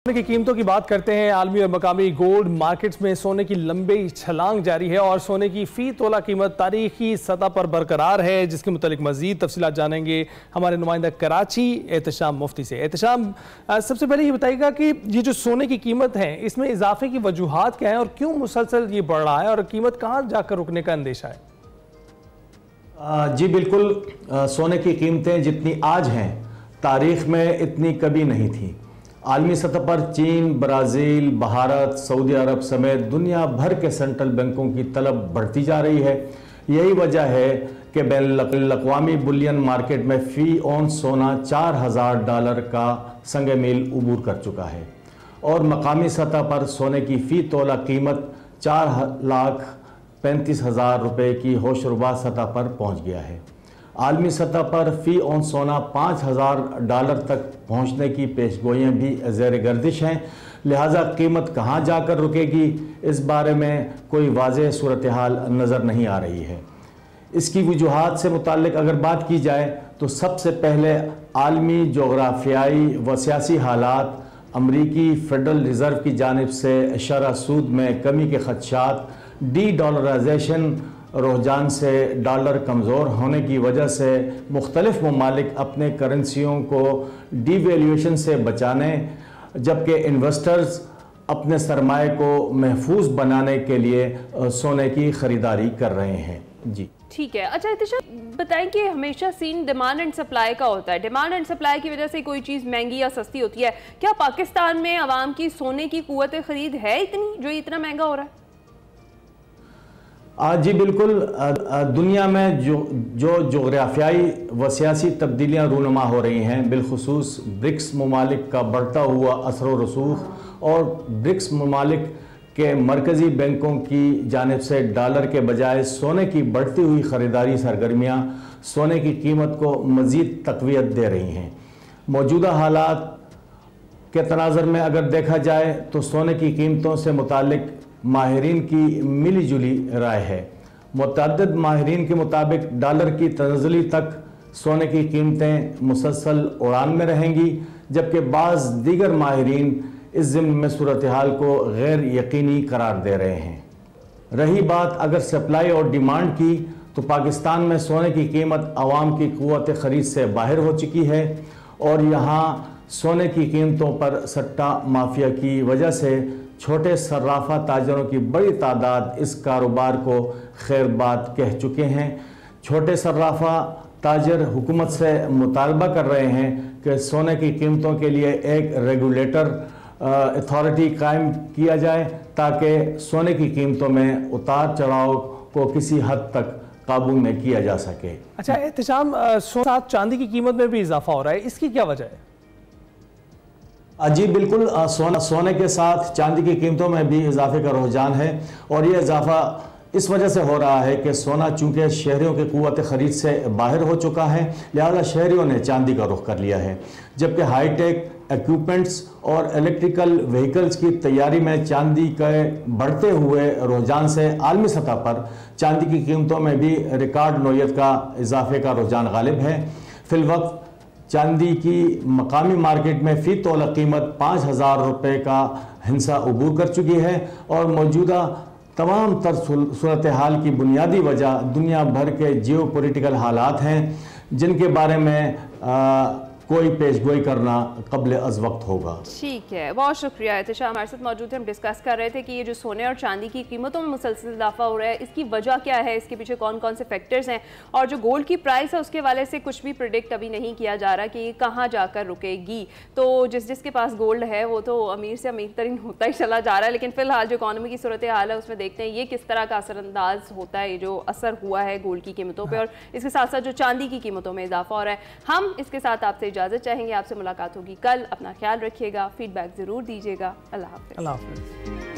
सोने की कीमतों की बात करते हैं। आलमी और मकामी गोल्ड मार्केट्स में सोने की लंबी छलांग जारी है और सोने की फी तोला कीमत तारीखी सतह पर बरकरार है, जिसके मुतालिक मजीद तफसीलात जानेंगे हमारे नुमाइंदा कराची एहतशाम मुफ्ती से। एहतशाम, सबसे पहले ये बताइएगा कि ये जो सोने की कीमत है इसमें इजाफे की वजूहात क्या है और क्यों मुसलसल ये बढ़ रहा है और कीमत कहाँ जाकर रुकने का अंदेशा है? जी बिल्कुल, सोने की कीमतें जितनी आज हैं तारीख में इतनी कभी नहीं थी। आलमी सतह पर चीन, ब्राज़ील, भारत, सऊदी अरब समेत दुनिया भर के सेंट्रल बैंकों की तलब बढ़ती जा रही है। यही वजह है कि बैनुल-अक़वामी बुलियन मार्केट में फ़ी औन सोना $4000 का संग मील उबूर कर चुका है और मकामी सतह पर सोने की फ़ी तोला कीमत 4,35,000 रुपये की होशरुबा सतह पर पहुँच गया है। आलमी सतह पर फ़ी औन सोना $5,000 तक पहुंचने की पेशगोइयाँ भी ज़ेर गर्दिश हैं, लिहाजा कीमत कहां जाकर रुकेगी इस बारे में कोई वाज़ेह सूरत हाल नज़र नहीं आ रही है। इसकी वजूहात से मुताल्लिक अगर बात की जाए तो सबसे पहले आलमी जोग्राफियाई व सियासी हालात, अमरीकी फेडरल रिज़र्व की जानिब से शरह सूद में कमी के खदशात, डी डॉलराइजेशन रुझान से डॉलर कमज़ोर होने की वजह से मुख्तलिफ ममालिक अपने करेंसियों को डिवैल्यूएशन से बचाने, जबकि इन्वेस्टर्स अपने सरमाए को महफूज बनाने के लिए सोने की ख़रीदारी कर रहे हैं। जी ठीक है। अच्छा एहतशाम, बताएं कि हमेशा सीन डिमांड एंड सप्लाई का होता है। डिमांड एंड सप्लाई की वजह से कोई चीज़ महंगी या सस्ती होती है। क्या पाकिस्तान में आवाम की सोने की कुव्वत ख़रीद है इतनी जो इतना महंगा हो रहा है? जी बिल्कुल, दुनिया में जो जोग्राफियाई व सियासी तब्दीलियाँ रूनुमा हो रही हैं, बिलखुसूस ब्रिक्स ममालिक का बढ़ता हुआ असर व रसूख और ब्रिक्स ममालिक के मरकज़ी बैंकों की जानिब से डॉलर के बजाय सोने की बढ़ती हुई ख़रीदारी सरगर्मियाँ सोने की कीमत को मज़ीद तक़वियत दे रही हैं। मौजूदा हालात के तनाज़र में अगर देखा जाए तो सोने की कीमतों से मुताल्लिक़ माहिरीन की मिली जुली राय है। मुतअद्दिद माहिरीन के मुताबिक डॉलर की तनज़्ज़ुली तक सोने की कीमतें मुसलसल उड़ान में रहेंगी, जबकि बाज़ दीगर माहिरीन इस ज़िम्न में सूरत हाल को गैर यकीनी करार दे रहे हैं। रही बात अगर सप्लाई और डिमांड की, तो पाकिस्तान में सोने की कीमत आवाम की कुव्वत ख़रीद से बाहर हो चुकी है और यहाँ सोने की कीमतों पर सट्टा माफिया की वजह से छोटे सर्राफा ताजरों की बड़ी तादाद इस कारोबार को खैरबाद कह चुके हैं। छोटे सर्राफा ताजर हुकूमत से मुतालबा कर रहे हैं कि सोने की कीमतों के लिए एक रेगुलेटर अथॉरिटी कायम किया जाए ताकि सोने की कीमतों में उतार चढ़ाव को किसी हद तक काबू में किया जा सके। अच्छा एहतशाम, साथ चांदी की कीमत में भी इजाफा हो रहा है, इसकी क्या वजह है? जी बिल्कुल, सोने के साथ चांदी की कीमतों में भी इजाफे का रुझान है और ये इजाफा इस वजह से हो रहा है कि सोना चूँकि शहरियों की कुव्वत ख़रीद से बाहर हो चुका है, लिहाजा शहरियों ने चांदी का रुख कर लिया है, जबकि हाईटेक इक्विपमेंट्स और इलेक्ट्रिकल व्हीकल्स की तैयारी में चांदी के बढ़ते हुए रुझान से आलमी सतह पर चांदी की कीमतों में भी रिकॉर्ड नोयत का इजाफे का रुझान गालिब है। फिलवक्त चांदी की मकामी मार्केट में फ़ी तोला कीमत $5,000 रुपये का हिस्सा उबूर कर चुकी है और मौजूदा तमाम तर सूरत हाल की बुनियादी वजह दुनिया भर के जियो पॉलिटिकल हालात हैं, जिनके बारे में कोई पेशगोई करना कब्ल अज़ वक्त होगा। ठीक है, बहुत शुक्रिया एहतशाम, हमारे साथ मौजूद थे। हम डिस्कस कर रहे थे कि ये जो सोने और चांदी की कीमतों में मुसलसल इजाफा हो रहा है, इसकी वजह क्या है, इसके पीछे कौन कौन से फैक्टर्स हैं और जो गोल्ड की प्राइस है उसके हवाले से कुछ भी प्रिडिक्ट अभी नहीं किया जा रहा कि ये कहाँ जाकर रुकेगी। तो जिसके पास गोल्ड है वो तो अमीर से अमीर तरीन होता ही चला जा रहा है, लेकिन फिलहाल जो इकॉनमी की सूरत हाल है उसमें देखते हैं ये किस तरह का असरअंदाज होता है, ये जो असर हुआ है गोल्ड की कीमतों पर और इसके साथ साथ जो चांदी की कीमतों में इजाफा हो रहा है। हम इसके साथ आपसे इजाज़त चाहेंगे, आपसे मुलाकात होगी कल। अपना ख्याल रखिएगा, फीडबैक ज़रूर दीजिएगा। अल्लाह हाफ़िज़।